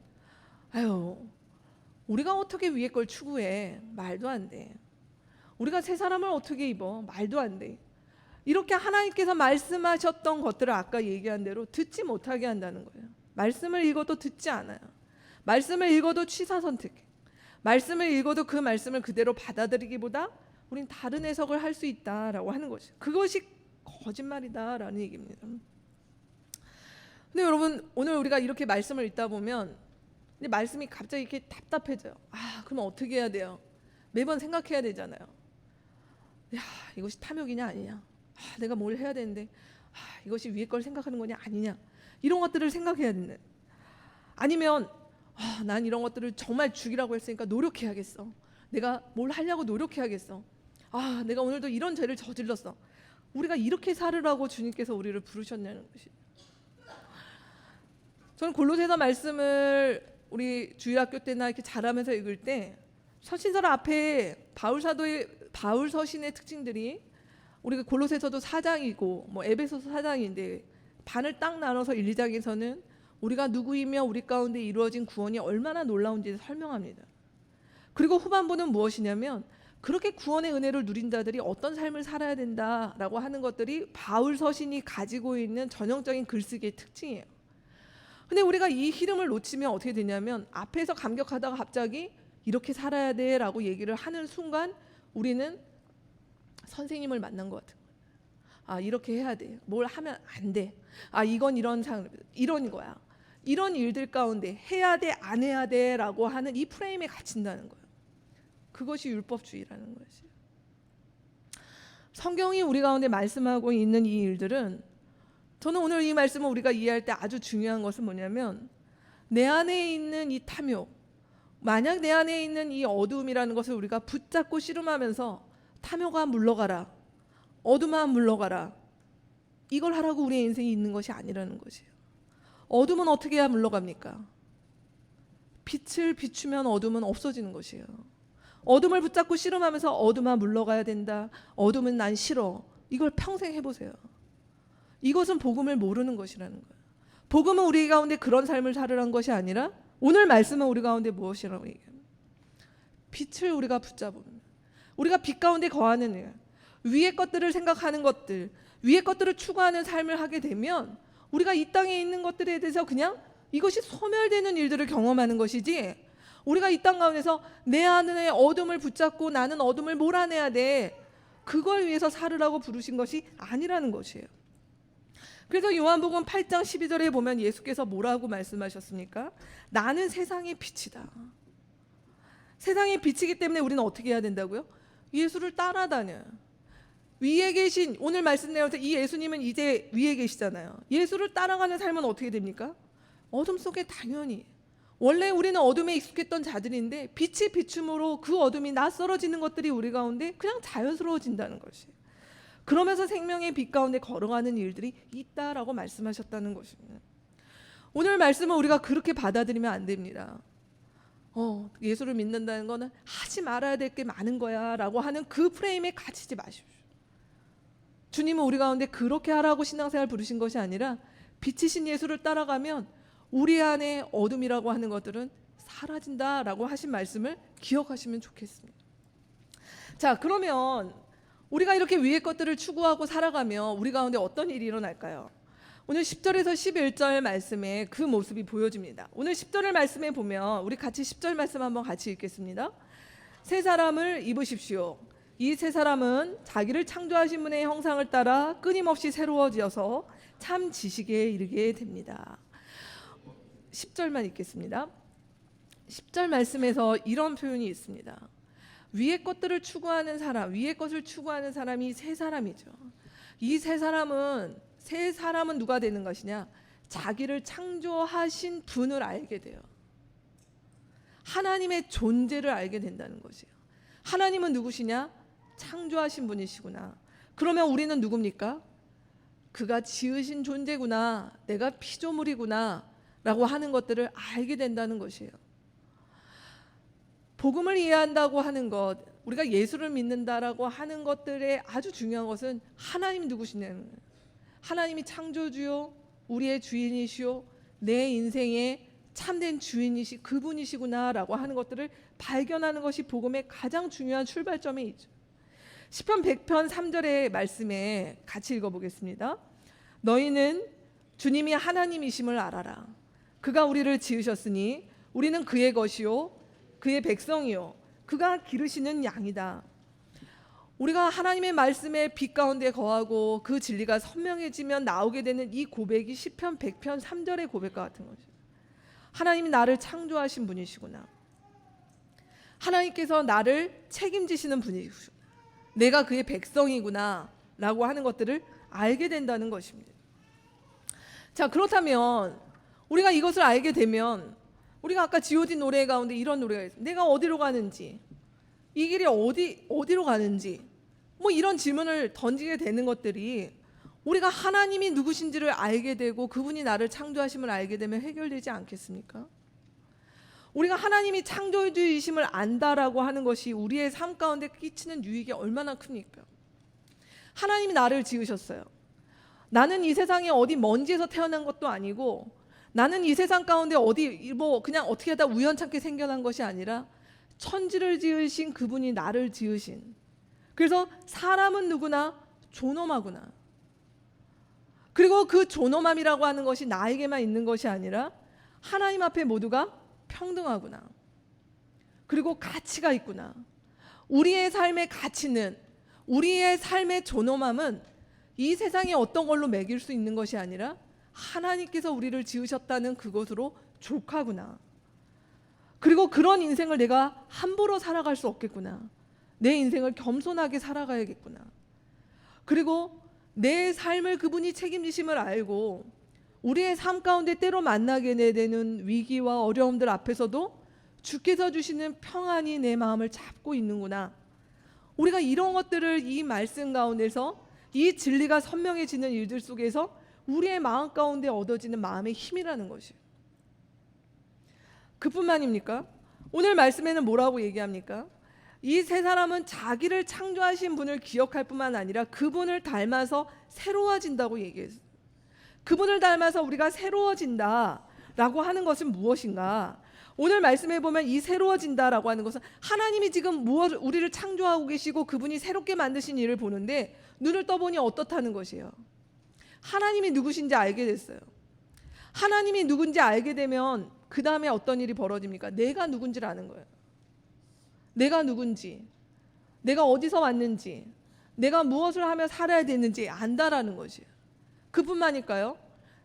아유, 우리가 어떻게 위에 걸 추구해? 말도 안 돼. 우리가 새 사람을 어떻게 입어? 말도 안 돼. 이렇게 하나님께서 말씀하셨던 것들을 아까 얘기한 대로 듣지 못하게 한다는 거예요. 말씀을 읽어도 듣지 않아요. 말씀을 읽어도 취사 선택해. 말씀을 읽어도 그 말씀을 그대로 받아들이기보다 우린 다른 해석을 할 수 있다라고 하는 것이, 그것이 거짓말이다라는 얘기입니다. 근데 여러분, 오늘 우리가 이렇게 말씀을 읽다 보면 근데 말씀이 갑자기 이렇게 답답해져요. 그럼 어떻게 해야 돼요? 매번 생각해야 되잖아요. 야, 이것이 탐욕이냐 아니냐? 내가 뭘 해야 되는데 이것이 위에 걸 생각하는 거냐 아니냐? 이런 것들을 생각해야 되는. 아니면 난 이런 것들을 정말 죽이라고 했으니까 노력해야겠어. 내가 뭘 하려고 노력해야겠어. 내가 오늘도 이런 죄를 저질렀어. 우리가 이렇게 살으라고 주님께서 우리를 부르셨냐는 것이. 저는 골로새서 말씀을 우리 주일학교 때나 이렇게 자라면서 읽을 때 서신서 앞에 바울 서신의 특징들이, 우리가 골로새서도 4장이고 뭐 에베소서 4장인데 반을 딱 나눠서 1, 2장에서는 우리가 누구이며 우리 가운데 이루어진 구원이 얼마나 놀라운지 설명합니다. 그리고 후반부는 무엇이냐면 그렇게 구원의 은혜를 누린 자들이 어떤 삶을 살아야 된다라고 하는 것들이 바울 서신이 가지고 있는 전형적인 글쓰기의 특징이에요. 근데 우리가 이 흐름을 놓치면 어떻게 되냐면 앞에서 감격하다가 갑자기 이렇게 살아야 돼라고 얘기를 하는 순간 우리는 선생님을 만난 것 같은 거예요. 이렇게 해야 돼. 뭘 하면 안 돼. 이건 이런 거야. 이런 일들 가운데 해야 돼, 안 해야 돼라고 하는 이 프레임에 갇힌다는 거예요. 그것이 율법주의라는 것이. 성경이 우리 가운데 말씀하고 있는 이 일들은, 저는 오늘 이 말씀을 우리가 이해할 때 아주 중요한 것은 뭐냐면 내 안에 있는 이 탐욕, 만약 내 안에 있는 이 어두움이라는 것을 우리가 붙잡고 씨름하면서 탐욕아 물러가라, 어둠아 물러가라, 이걸 하라고 우리의 인생이 있는 것이 아니라는 것이에요. 어둠은 어떻게 해야 물러갑니까? 빛을 비추면 어둠은 없어지는 것이에요. 어둠을 붙잡고 씨름하면서 어둠아 물러가야 된다, 어둠은 난 싫어, 이걸 평생 해보세요. 이것은 복음을 모르는 것이라는 거예요. 복음은 우리 가운데 그런 삶을 살으라는 것이 아니라 오늘 말씀은 우리 가운데 무엇이라고 얘기합니다. 빛을 우리가 붙잡으면, 우리가 빛 가운데 거하는 일, 위의 것들을 생각하는 것들, 위의 것들을 추구하는 삶을 하게 되면 우리가 이 땅에 있는 것들에 대해서 그냥 이것이 소멸되는 일들을 경험하는 것이지, 우리가 이 땅 가운데서 내 안에 어둠을 붙잡고 나는 어둠을 몰아내야 돼, 그걸 위해서 살으라고 부르신 것이 아니라는 것이에요. 그래서 요한복음 8장 12절에 보면 예수께서 뭐라고 말씀하셨습니까? 나는 세상의 빛이다. 세상의 빛이기 때문에 우리는 어떻게 해야 된다고요? 예수를 따라다녀요. 위에 계신, 오늘 말씀 내용에서 이 예수님은 이제 위에 계시잖아요. 예수를 따라가는 삶은 어떻게 됩니까? 어둠 속에 당연히, 원래 우리는 어둠에 익숙했던 자들인데 빛이 비춤으로 그 어둠이 낯설어지는 것들이 우리 가운데 그냥 자연스러워진다는 것이에요. 그러면서 생명의 빛 가운데 걸어가는 일들이 있다라고 말씀하셨다는 것입니다. 오늘 말씀은 우리가 그렇게 받아들이면 안 됩니다. 예수를 믿는다는 거는 하지 말아야 될 게 많은 거야 라고 하는 그 프레임에 갇히지 마십시오. 주님은 우리 가운데 그렇게 하라고 신앙생활 부르신 것이 아니라 빛이신 예수를 따라가면 우리 안에 어둠이라고 하는 것들은 사라진다라고 하신 말씀을 기억하시면 좋겠습니다. 자, 그러면 우리가 이렇게 위의 것들을 추구하고 살아가면 우리 가운데 어떤 일이 일어날까요? 오늘 10절에서 11절 말씀에 그 모습이 보여집니다. 오늘 10절 말씀에 보면 우리 같이 10절 말씀 한번 같이 읽겠습니다. 새 사람을 입으십시오. 이 새 사람은 자기를 창조하신 분의 형상을 따라 끊임없이 새로워져서 참 지식에 이르게 됩니다. 10절만 읽겠습니다. 10절 말씀에서 이런 표현이 있습니다. 위의 것들을 추구하는 사람, 위의 것을 추구하는 사람이 새 사람이죠. 이 새 사람은 누가 되는 것이냐? 자기를 창조하신 분을 알게 돼요. 하나님의 존재를 알게 된다는 것이에요. 하나님은 누구시냐? 창조하신 분이시구나. 그러면 우리는 누굽니까? 그가 지으신 존재구나, 내가 피조물이구나 라고 하는 것들을 알게 된다는 것이에요. 복음을 이해한다고 하는 것, 우리가 예수를 믿는다라고 하는 것들의 아주 중요한 것은 하나님 누구시냐는 거예요. 하나님이 창조주요 우리의 주인이시요 내 인생의 참된 주인이시 그분이시구나라고 하는 것들을 발견하는 것이 복음의 가장 중요한 출발점이죠. 시편 100편 3절의 말씀에 같이 읽어보겠습니다. 너희는 주님이 하나님이심을 알아라. 그가 우리를 지으셨으니 우리는 그의 것이요 그의 백성이요 그가 기르시는 양이다. 우리가 하나님의 말씀의 빛 가운데 거하고 그 진리가 선명해지면 나오게 되는 이 고백이 시편 100편 3절의 고백과 같은 거죠. 하나님이 나를 창조하신 분이시구나. 하나님께서 나를 책임지시는 분이시구나. 내가 그의 백성이구나 라고 하는 것들을 알게 된다는 것입니다. 자, 그렇다면 우리가 이것을 알게 되면 우리가 아까 G.O.D 노래 가운데 이런 노래가 있어요. 내가 어디로 가는지, 이 길이 어디로 가는지 뭐 이런 질문을 던지게 되는 것들이 우리가 하나님이 누구신지를 알게 되고 그분이 나를 창조하심을 알게 되면 해결되지 않겠습니까? 우리가 하나님이 창조주이심을 안다라고 하는 것이 우리의 삶 가운데 끼치는 유익이 얼마나 큽니까? 하나님이 나를 지으셨어요. 나는 이 세상에 어디 먼지에서 태어난 것도 아니고 나는 이 세상 가운데 어디 뭐 그냥 어떻게 하다 우연찮게 생겨난 것이 아니라 천지를 지으신 그분이 나를 지으신. 그래서 사람은 누구나 존엄하구나. 그리고 그 존엄함이라고 하는 것이 나에게만 있는 것이 아니라 하나님 앞에 모두가 평등하구나. 그리고 가치가 있구나. 우리의 삶의 가치는, 우리의 삶의 존엄함은 이 세상에 어떤 걸로 매길 수 있는 것이 아니라 하나님께서 우리를 지으셨다는 그것으로 족하구나. 그리고 그런 인생을 내가 함부로 살아갈 수 없겠구나. 내 인생을 겸손하게 살아가야겠구나. 그리고 내 삶을 그분이 책임지심을 알고 우리의 삶 가운데 때로 만나게 되는 위기와 어려움들 앞에서도 주께서 주시는 평안이 내 마음을 잡고 있는구나. 우리가 이런 것들을 이 말씀 가운데서 이 진리가 선명해지는 일들 속에서 우리의 마음 가운데 얻어지는 마음의 힘이라는 것이에요. 그뿐만입니까? 오늘 말씀에는 뭐라고 얘기합니까? 이 세 사람은 자기를 창조하신 분을 기억할 뿐만 아니라 그분을 닮아서 새로워진다고 얘기했어요. 그분을 닮아서 우리가 새로워진다라고 하는 것은 무엇인가? 오늘 말씀에 보면 이 새로워진다라고 하는 것은 하나님이 지금 우리를 창조하고 계시고 그분이 새롭게 만드신 일을 보는데 눈을 떠보니 어떻다는 것이에요. 하나님이 누구신지 알게 됐어요. 하나님이 누군지 알게 되면 그 다음에 어떤 일이 벌어집니까? 내가 누군지를 아는 거예요. 내가 누군지, 내가 어디서 왔는지, 내가 무엇을 하며 살아야 되는지 안다라는 것이에요. 그뿐만일까요?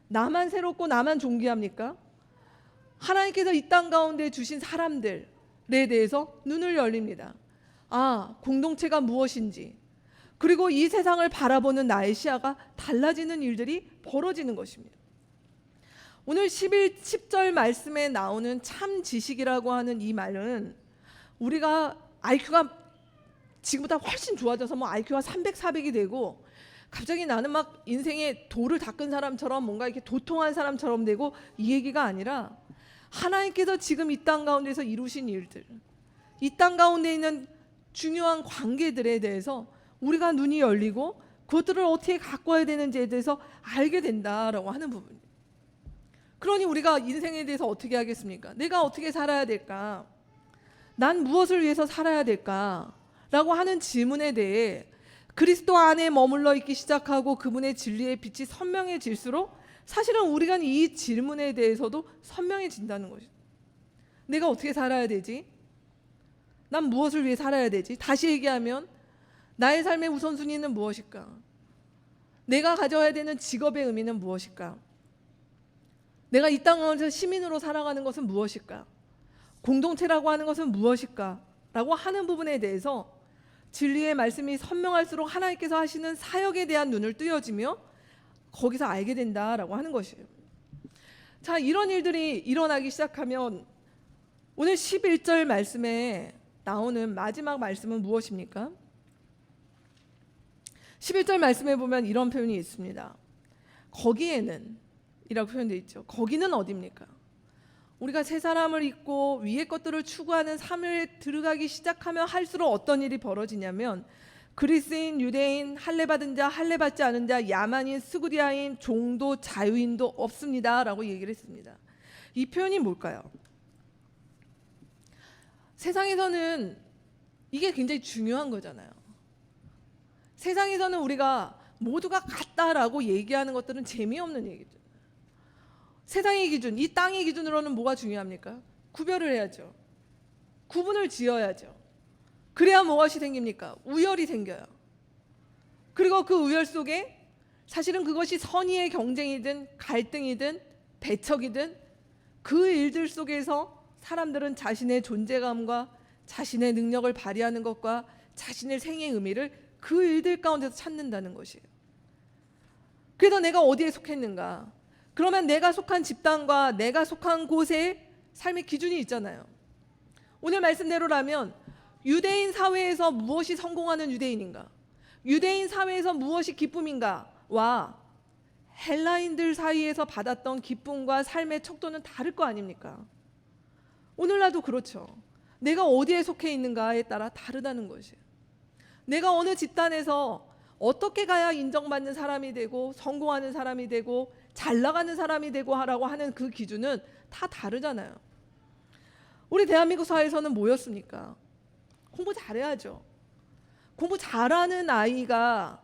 나만 새롭고 나만 존귀합니까? 하나님께서 이 땅 가운데 주신 사람들에 대해서 눈을 열립니다. 아, 공동체가 무엇인지, 그리고 이 세상을 바라보는 나의 시야가 달라지는 일들이 벌어지는 것입니다. 오늘 10절 말씀에 나오는 참 지식이라고 하는 이 말은 우리가 IQ가 지금보다 훨씬 좋아져서 뭐 IQ가 300, 400이 되고 갑자기 나는 막 인생에 돌을 닦은 사람처럼 뭔가 이렇게 도통한 사람처럼 되고 이 얘기가 아니라 하나님께서 지금 이 땅 가운데서 이루신 일들, 이 땅 가운데 있는 중요한 관계들에 대해서 우리가 눈이 열리고 그것들을 어떻게 가꿔야 되는지에 대해서 알게 된다라고 하는 부분입니다. 그러니 우리가 인생에 대해서 어떻게 하겠습니까? 내가 어떻게 살아야 될까? 난 무엇을 위해서 살아야 될까? 라고 하는 질문에 대해 그리스도 안에 머물러 있기 시작하고 그분의 진리의 빛이 선명해질수록 사실은 우리가 이 질문에 대해서도 선명해진다는 것이죠. 내가 어떻게 살아야 되지? 난 무엇을 위해 살아야 되지? 다시 얘기하면 나의 삶의 우선순위는 무엇일까? 내가 가져야 되는 직업의 의미는 무엇일까? 내가 이 땅에서 시민으로 살아가는 것은 무엇일까? 공동체라고 하는 것은 무엇일까? 라고 하는 부분에 대해서 진리의 말씀이 선명할수록 하나님께서 하시는 사역에 대한 눈을 뜨여지며 거기서 알게 된다라고 하는 것이에요. 자, 이런 일들이 일어나기 시작하면 오늘 11절 말씀에 나오는 마지막 말씀은 무엇입니까? 11절 말씀에 보면 이런 표현이 있습니다. 거기에는 이라고 표현되어 있죠. 거기는 어디입니까? 우리가 새 사람을 입고 위의 것들을 추구하는 삶을 들어가기 시작하면 할수록 어떤 일이 벌어지냐면 그리스인, 유대인, 할례 받은 자, 할례 받지 않은 자, 야만인, 스구리아인, 종도, 자유인도 없습니다 라고 얘기를 했습니다. 이 표현이 뭘까요? 세상에서는 이게 굉장히 중요한 거잖아요. 세상에서는 우리가 모두가 같다라고 얘기하는 것들은 재미없는 얘기죠. 세상의 기준, 이 땅의 기준으로는 뭐가 중요합니까? 구별을 해야죠. 구분을 지어야죠. 그래야 무엇이 생깁니까? 우열이 생겨요. 그리고 그 우열 속에 사실은 그것이 선의의 경쟁이든 갈등이든 배척이든 그 일들 속에서 사람들은 자신의 존재감과 자신의 능력을 발휘하는 것과 자신의 생의 의미를 그 일들 가운데서 찾는다는 것이에요. 그래서 내가 어디에 속했는가? 그러면 내가 속한 집단과 내가 속한 곳에 삶의 기준이 있잖아요. 오늘 말씀대로라면 유대인 사회에서 무엇이 성공하는 유대인인가? 유대인 사회에서 무엇이 기쁨인가와 헬라인들 사이에서 받았던 기쁨과 삶의 척도는 다를 거 아닙니까? 오늘날도 그렇죠. 내가 어디에 속해 있는가에 따라 다르다는 것이에요. 내가 어느 집단에서 어떻게 가야 인정받는 사람이 되고 성공하는 사람이 되고 잘 나가는 사람이 되고 하라고 하는 그 기준은 다 다르잖아요. 우리 대한민국 사회에서는 뭐였습니까? 공부 잘해야죠. 공부 잘하는 아이가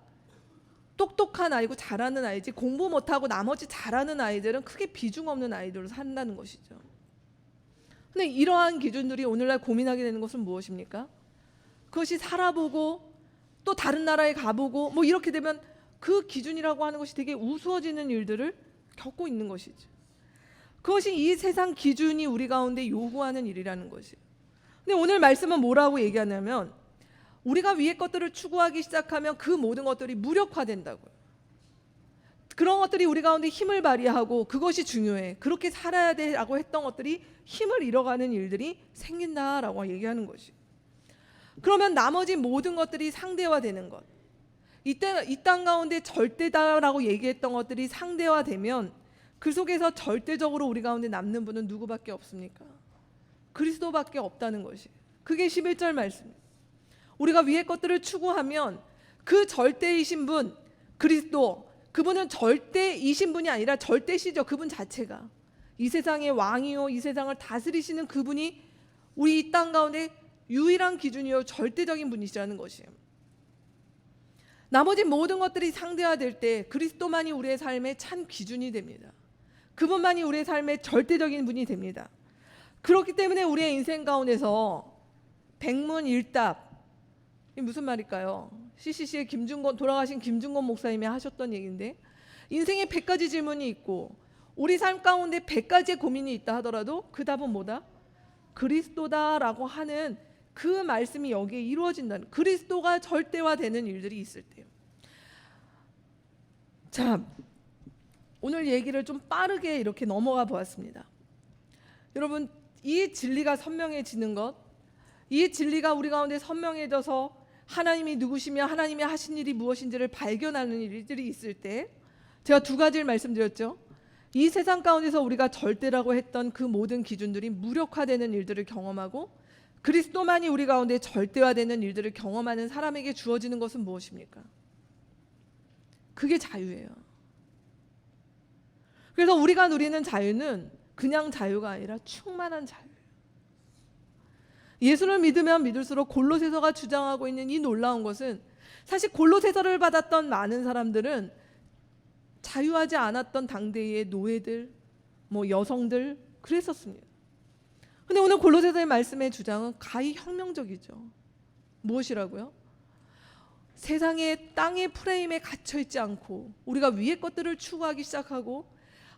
똑똑한 아이고 잘하는 아이지, 공부 못하고 나머지 잘하는 아이들은 크게 비중 없는 아이들로 산다는 것이죠. 근데 이러한 기준들이 오늘날 고민하게 되는 것은 무엇입니까? 그것이 살아보고 또 다른 나라에 가보고 뭐 이렇게 되면 그 기준이라고 하는 것이 되게 우스워지는 일들을 겪고 있는 것이죠. 그것이 이 세상 기준이 우리 가운데 요구하는 일이라는 것이에요. 근데 오늘 말씀은 뭐라고 얘기하냐면 우리가 위의 것들을 추구하기 시작하면 그 모든 것들이 무력화된다고요. 그런 것들이 우리 가운데 힘을 발휘하고 그것이 중요해, 그렇게 살아야 돼라고 했던 것들이 힘을 잃어가는 일들이 생긴다라고 얘기하는 것이. 그러면 나머지 모든 것들이 상대화되는 것, 이 땅 가운데 절대다라고 얘기했던 것들이 상대화되면 그 속에서 절대적으로 우리 가운데 남는 분은 누구밖에 없습니까? 그리스도밖에 없다는 것이. 그게 11절 말씀. 우리가 위의 것들을 추구하면 그 절대이신 분 그리스도, 그분은 절대이신 분이 아니라 절대시죠. 그분 자체가 이 세상의 왕이요 이 세상을 다스리시는 그분이 우리 이 땅 가운데 유일한 기준이요 절대적인 분이시라는 것이에요. 나머지 모든 것들이 상대화될 때 그리스도만이 우리의 삶의 참 기준이 됩니다. 그분만이 우리의 삶의 절대적인 분이 됩니다. 그렇기 때문에 우리의 인생 가운데서 백문일답, 이 무슨 말일까요? CCC의 돌아가신 김준건 목사님이 하셨던 얘기인데, 인생에 100가지 질문이 있고 우리 삶 가운데 100가지의 고민이 있다 하더라도 그 답은 뭐다? 그리스도다라고 하는 그 말씀이 여기에 이루어진다는, 그리스도가 절대화되는 일들이 있을 때요. 자, 오늘 얘기를 좀 빠르게 이렇게 넘어가 보았습니다. 여러분, 이 진리가 선명해지는 것, 이 진리가 우리 가운데 선명해져서 하나님이 누구시며 하나님이 하신 일이 무엇인지를 발견하는 일들이 있을 때, 제가 두 가지를 말씀드렸죠. 이 세상 가운데서 우리가 절대라고 했던 그 모든 기준들이 무력화되는 일들을 경험하고 그리스도만이 우리 가운데 절대화되는 일들을 경험하는 사람에게 주어지는 것은 무엇입니까? 그게 자유예요. 그래서 우리가 누리는 자유는 그냥 자유가 아니라 충만한 자유예요. 예수를 믿으면 믿을수록 골로새서가 주장하고 있는 이 놀라운 것은, 사실 골로새서를 받았던 많은 사람들은 자유하지 않았던 당대의 노예들, 여성들 그랬었습니다. 근데 오늘 골로새서의 말씀의 주장은 가히 혁명적이죠. 무엇이라고요? 세상의 땅의 프레임에 갇혀있지 않고 우리가 위의 것들을 추구하기 시작하고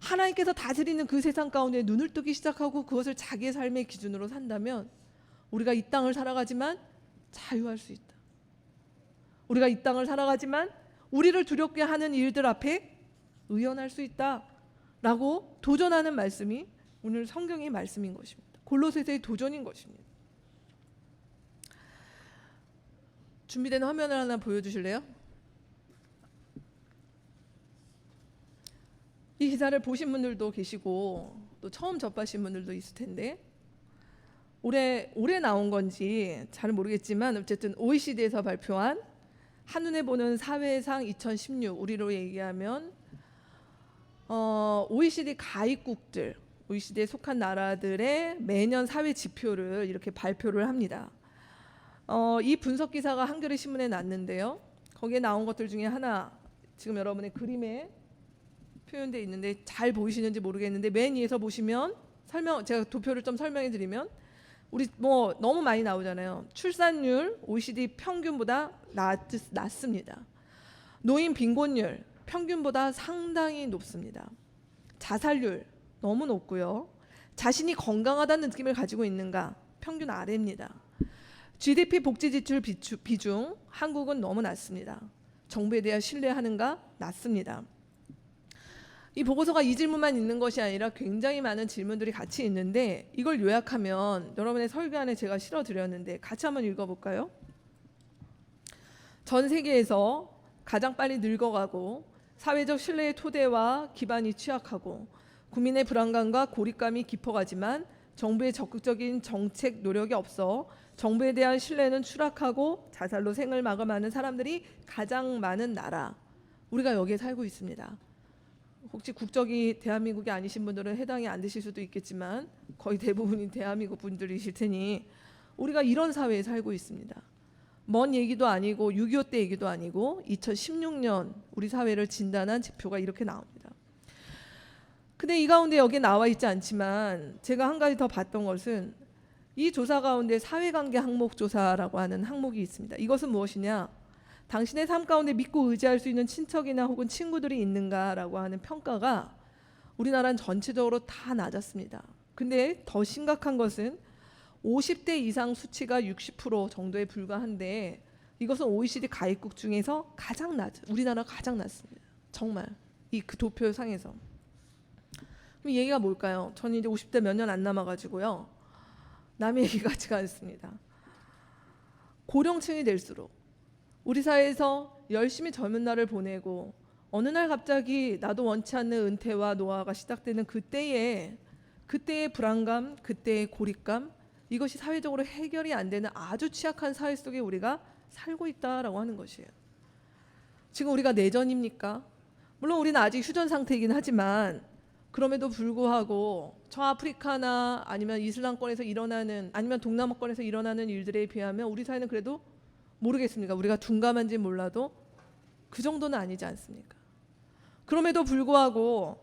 하나님께서 다스리는 그 세상 가운데 눈을 뜨기 시작하고 그것을 자기의 삶의 기준으로 산다면 우리가 이 땅을 살아가지만 자유할 수 있다. 우리가 이 땅을 살아가지만 우리를 두렵게 하는 일들 앞에 의연할 수 있다라고 도전하는 말씀이 오늘 성경의 말씀인 것입니다. 골로새서의 도전인 것입니다. 준비된 화면을 하나 보여주실래요? 이 기사를 보신 분들도 계시고 또 처음 접하신 분들도 있을 텐데, 올해 나온 건지 잘 모르겠지만 어쨌든 OECD에서 발표한 한눈에 보는 사회상 2016 우리로 얘기하면 OECD 가입국들, OECD에 속한 나라들의 매년 사회 지표를 이렇게 발표를 합니다. 이 분석 기사가 한겨레 신문에 났는데요. 거기에 나온 것들 중에 하나 지금 여러분의 그림에 표현되어 있는데 잘 보이시는지 모르겠는데 맨 위에서 보시면 제가 도표를 좀 설명해 드리면 우리 뭐 너무 많이 나오잖아요. 출산율 OECD 평균보다 낮습니다. 노인 빈곤율 평균보다 상당히 높습니다. 자살률 너무 높고요. 자신이 건강하다는 느낌을 가지고 있는가? 평균 아래입니다. GDP 복지 지출 비중 한국은 너무 낮습니다. 정부에 대한 신뢰하는가? 낮습니다. 이 보고서가 이 질문만 있는 것이 아니라 굉장히 많은 질문들이 같이 있는데 이걸 요약하면 여러분의 설교 안에 제가 실어드렸는데 같이 한번 읽어볼까요? 전 세계에서 가장 빨리 늙어가고 사회적 신뢰의 토대와 기반이 취약하고 국민의 불안감과 고립감이 깊어가지만 정부의 적극적인 정책 노력이 없어 정부에 대한 신뢰는 추락하고 자살로 생을 마감하는 사람들이 가장 많은 나라, 우리가 여기에 살고 있습니다. 혹시 국적이 대한민국이 아니신 분들은 해당이 안 되실 수도 있겠지만 거의 대부분이 대한민국 분들이실 테니 우리가 이런 사회에 살고 있습니다. 먼 얘기도 아니고 6.25 때 얘기도 아니고 2016년 우리 사회를 진단한 지표가 이렇게 나옵니다. 근데 이 가운데 여기에 나와 있지 않지만 제가 한 가지 더 봤던 것은 이 조사 가운데 사회관계 항목 조사라고 하는 항목이 있습니다. 이것은 무엇이냐? 당신의 삶 가운데 믿고 의지할 수 있는 친척이나 혹은 친구들이 있는가라고 하는 평가가 우리나라는 전체적으로 다 낮았습니다. 근데 더 심각한 것은 50대 이상 수치가 60% 정도에 불과한데 이것은 OECD 가입국 중에서 가장 우리나라가 가장 낮습니다. 정말 그 도표상에서. 그럼 얘기가 뭘까요? 저는 이제 50대 몇 년 안 남아가지고요. 남의 얘기 같지가 않습니다. 고령층이 될수록 우리 사회에서 열심히 젊은 날을 보내고 어느 날 갑자기 나도 원치 않는 은퇴와 노화가 시작되는 그때의 불안감, 그때의 고립감, 이것이 사회적으로 해결이 안 되는 아주 취약한 사회 속에 우리가 살고 있다라고 하는 것이에요. 지금 우리가 내전입니까? 물론 우리는 아직 휴전 상태이긴 하지만 그럼에도 불구하고 저 아프리카나 아니면 이슬람권에서 일어나는 아니면 동남아권에서 일어나는 일들에 비하면 우리 사회는 그래도 모르겠습니까? 우리가 둔감한지 몰라도 그 정도는 아니지 않습니까? 그럼에도 불구하고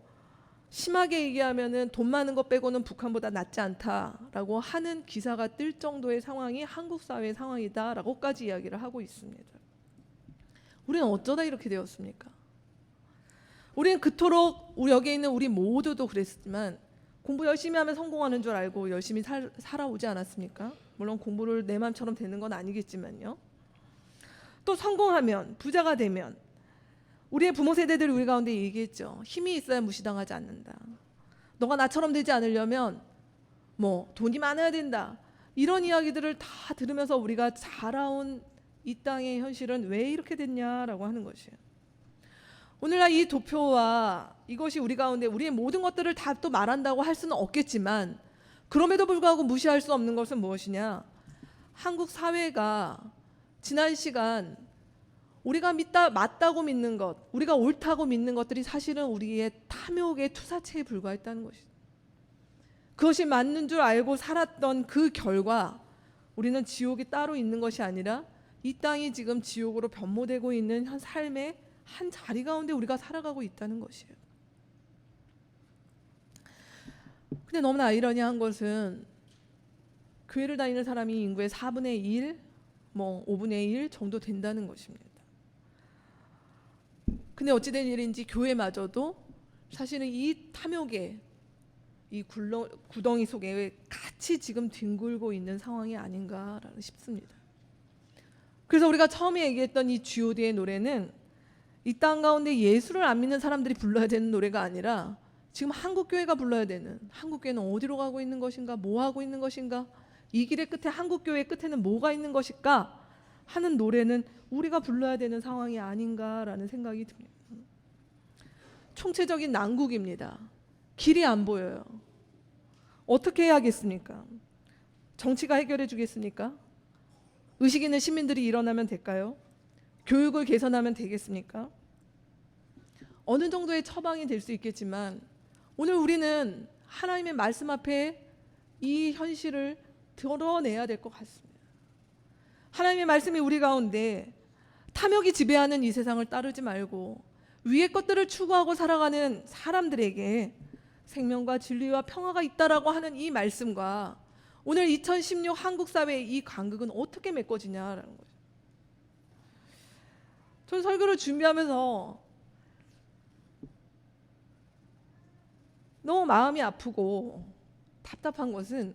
심하게 얘기하면은 돈 많은 것 빼고는 북한보다 낫지 않다라고 하는 기사가 뜰 정도의 상황이 한국 사회의 상황이다라고까지 이야기를 하고 있습니다. 우리는 어쩌다 이렇게 되었습니까? 우리는 그토록 여기에 있는 우리 모두도 그랬지만 공부 열심히 하면 성공하는 줄 알고 열심히 살아오지 않았습니까? 물론 공부를 내 마음처럼 되는 건 아니겠지만요. 또 성공하면 부자가 되면 우리의 부모 세대들이 우리 가운데 얘기했죠. 힘이 있어야 무시당하지 않는다. 너가 나처럼 되지 않으려면 뭐 돈이 많아야 된다. 이런 이야기들을 다 들으면서 우리가 자라온 이 땅의 현실은 왜 이렇게 됐냐라고 하는 것이에요. 오늘날 이 도표와 이것이 우리 가운데 우리의 모든 것들을 다 또 말한다고 할 수는 없겠지만 그럼에도 불구하고 무시할 수 없는 것은 무엇이냐? 한국 사회가 지난 시간 우리가 맞다고 믿는 것, 우리가 옳다고 믿는 것들이 사실은 우리의 탐욕의 투사체에 불과했다는 것이죠. 그것이 맞는 줄 알고 살았던 그 결과 우리는 지옥이 따로 있는 것이 아니라 이 땅이 지금 지옥으로 변모되고 있는 한 삶의 한 자리 가운데 우리가 살아가고 있다는 것이에요. 근데 너무나 아이러니한 것은 교회를 다니는 사람이 인구의 4분의 1, 뭐 5분의 1 정도 된다는 것입니다. 근데 어찌된 일인지 교회마저도 사실은 이 탐욕의 이 구덩이 속에 같이 지금 뒹굴고 있는 상황이 아닌가라는 싶습니다. 그래서 우리가 처음에 얘기했던 이 G.O.D의 노래는 이 땅 가운데 예수를 안 믿는 사람들이 불러야 되는 노래가 아니라 지금 한국교회가 불러야 되는, 한국교회는 어디로 가고 있는 것인가, 뭐 하고 있는 것인가, 이 길의 끝에 한국교회의 끝에는 뭐가 있는 것일까 하는 노래는 우리가 불러야 되는 상황이 아닌가라는 생각이 듭니다. 총체적인 난국입니다. 길이 안 보여요. 어떻게 해야겠습니까? 정치가 해결해 주겠습니까? 의식 있는 시민들이 일어나면 될까요? 교육을 개선하면 되겠습니까? 어느 정도의 처방이 될 수 있겠지만 오늘 우리는 하나님의 말씀 앞에 이 현실을 드러내야 될 것 같습니다. 하나님의 말씀이 우리 가운데 탐욕이 지배하는 이 세상을 따르지 말고 위의 것들을 추구하고 살아가는 사람들에게 생명과 진리와 평화가 있다라고 하는 이 말씀과 오늘 2016 한국 사회의 이 간극은 어떻게 메꿔지냐라는 거죠. 전 설교를 준비하면서 너무 마음이 아프고 답답한 것은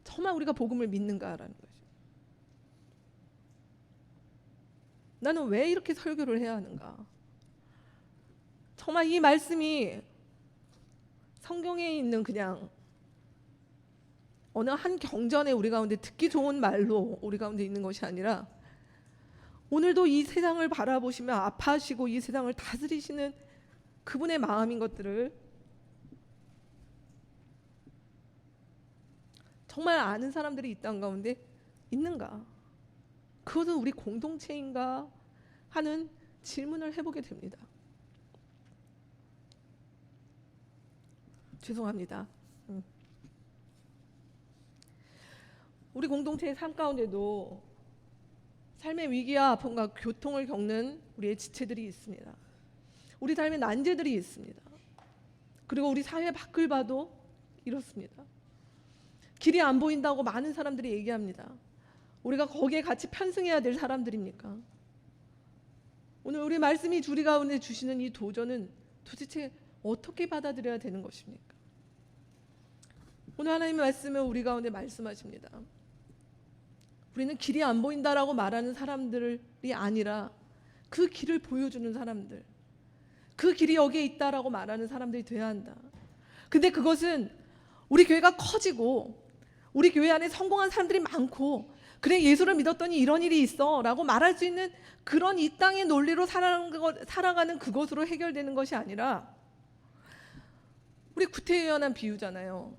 정말 우리가 복음을 믿는가라는 거죠. 나는 왜 이렇게 설교를 해야 하는가? 정말 이 말씀이 성경에 있는 그냥 어느 한 경전에 우리 가운데 듣기 좋은 말로 우리 가운데 있는 것이 아니라 오늘도 이 세상을 바라보시며 아파하시고 이 세상을 다스리시는 그분의 마음인 것들을 정말 아는 사람들이 이 땅 가운데 있는가? 그것은 우리 공동체인가 하는 질문을 해보게 됩니다. 죄송합니다. 우리 공동체의 삶 가운데도 삶의 위기와 아픔과 고통을 겪는 우리의 지체들이 있습니다. 우리 삶의 난제들이 있습니다. 그리고 우리 사회 밖을 봐도 이렇습니다. 길이 안 보인다고 많은 사람들이 얘기합니다. 우리가 거기에 같이 편승해야 될 사람들입니까? 오늘 우리 말씀이 우리 가운데 주시는 이 도전은 도대체 어떻게 받아들여야 되는 것입니까? 오늘 하나님의 말씀을 우리 가운데 말씀하십니다. 우리는 길이 안 보인다라고 말하는 사람들이 아니라 그 길을 보여주는 사람들, 그 길이 여기에 있다라고 말하는 사람들이 돼야 한다. 근데 그것은 우리 교회가 커지고 우리 교회 안에 성공한 사람들이 많고 그래 예수를 믿었더니 이런 일이 있어 라고 말할 수 있는 그런 이 땅의 논리로 살아가는 그것으로 해결되는 것이 아니라 우리 구태의연한 비유잖아요.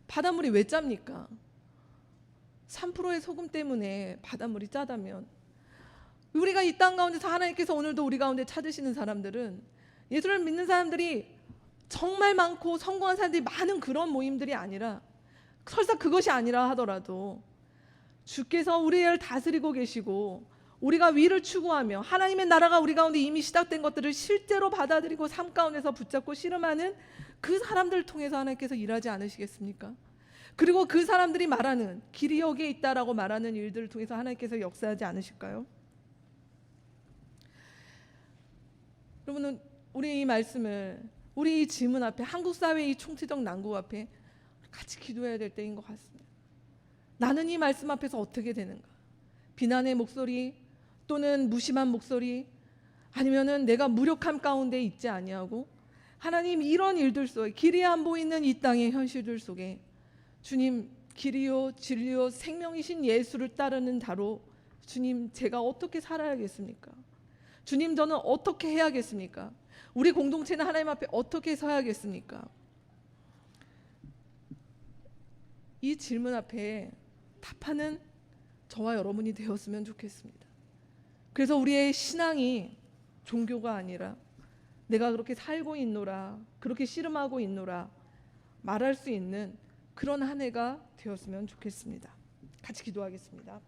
바닷물이 왜 짭니까? 3%의 소금 때문에 바닷물이 짜다면 우리가 이 땅 가운데서 하나님께서 오늘도 우리 가운데 찾으시는 사람들은 예수를 믿는 사람들이 정말 많고 성공한 사람들이 많은 그런 모임들이 아니라 설사 그것이 아니라 하더라도 주께서 우리를 다스리고 계시고 우리가 위를 추구하며 하나님의 나라가 우리 가운데 이미 시작된 것들을 실제로 받아들이고 삶 가운데서 붙잡고 씨름하는 그 사람들을 통해서 하나님께서 일하지 않으시겠습니까? 그리고 그 사람들이 말하는 길이 여기에 있다라고 말하는 일들을 통해서 하나님께서 역사하지 않으실까요? 여러분은 우리 이 말씀을 우리 이 질문 앞에 한국 사회의 이 총체적 난국 앞에 같이 기도해야 될 때인 것 같습니다. 나는 이 말씀 앞에서 어떻게 되는가? 비난의 목소리 또는 무심한 목소리 아니면은 내가 무력함 가운데 있지 아니하고 하나님 이런 일들 속에 길이 안 보이는 이 땅의 현실들 속에 주님 길이요 진리요 생명이신 예수를 따르는 자로 주님 제가 어떻게 살아야겠습니까? 주님 저는 어떻게 해야겠습니까? 우리 공동체는 하나님 앞에 어떻게 서야겠습니까? 이 질문 앞에 답하는 저와 여러분이 되었으면 좋겠습니다. 그래서 우리의 신앙이 종교가 아니라 내가 그렇게 살고 있노라 그렇게 씨름하고 있노라 말할 수 있는 그런 한 해가 되었으면 좋겠습니다. 같이 기도하겠습니다.